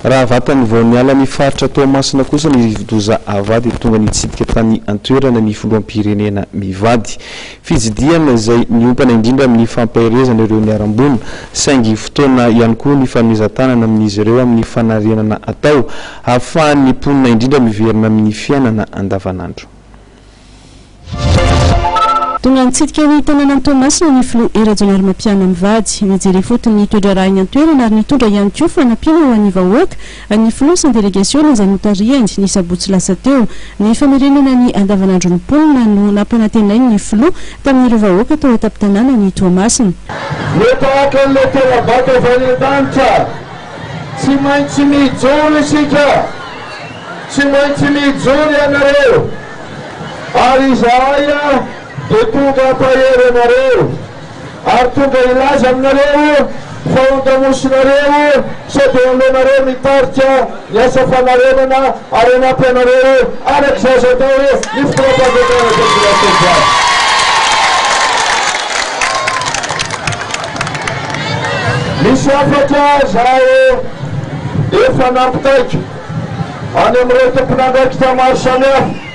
raha vatany vao niala ny faritra Toamasina kosa ny rivodoza avady tonga nitsidika tany antoerana ny filoham-pirenena mivady fijidiana izay niompana indrindra amin'ny fampahirezana ireo miarambony saingy fotoana ihany koa ny fanomezan-tanana amin'izy ireo amin'ny fanarenana atao ahafahan'ny mponina indrindra miverina amin'ny fiainana andavanandro. Tonga nitsidika ny tanàna Toamasina ny filoha era-janary mampiana mivady mijery fotony nitondra raha iny antoerana ary nitondra ihany koa fanampiana ho an'ny vahoaka ny filoha sy délégation izay notariany ny sabotsy lasa teo ny famerenana ny andavanandro ny mponina no nampanantenainy ny filoha tamin'ireo vahoaka tao an-tampon-tanàna ny Toamasina. Tahaka an'ilay tena baka valindanitra tsy maintsy mijoro isika, tsy maintsy mijoro ianareo ary izahay dia tonga ampahery anareo ary tonga ilaza aminareo fa ondamosinareo sady alohanareo mitarika ny asa fanarenana ary anampy anareo arak'izay zao atao hoe ny fitondram-pahavetana population. Misy afaka zaho efa nampitaika any amin'ireo tompon'andraikitra maro samihafa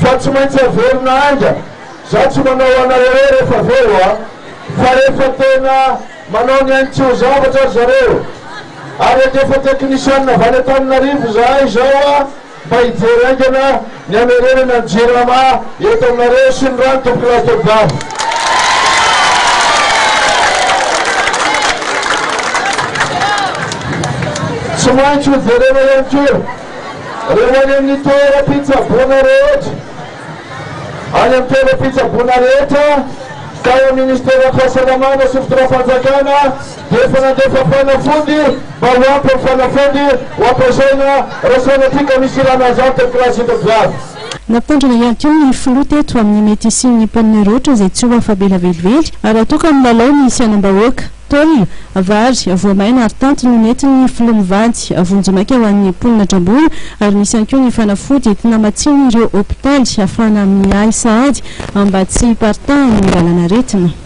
fa tsy maintsy averina anga za tsy manao anareo rehefa velo fa rehefa tena manao ny ainy tsy ho zavatra ary zareo ary efa teknisianina avy any Antananarivo zahay zao mba hijery aingana ny amerenana ny jirama eto aminareo sy ny rano tompolazy tobavy. Tsy maintsy ho jerena ihany koa reo any amin'ny toeram-pitsaboana rehetra any amin'ny toeram-pitsaboana rehetra tao ministera fahasalamana sy fitondram-panjakana dia efa nandefa fanafody mba ho ampy amin'ny fanafody ho ampiasaina rasaina tika misy ranazany tompolazy tobavy. Nampitandrina ihany koa ny filoha teto amin'ny médecine mpanina roatra izay tsy ho afabela velively ary atoka amin'ny lalao ny isianam-bahoaka tolona vary voamaina ary tanty no nentin'ny filoha mivady avonjomaika ho an'ny mponina Trambona ary nisy ihany koa ny fanafody entina matsiny ireo hôpitaly ahafahana amin'ny ay sahady mba tsy hiparitahan'ny lalana aretina.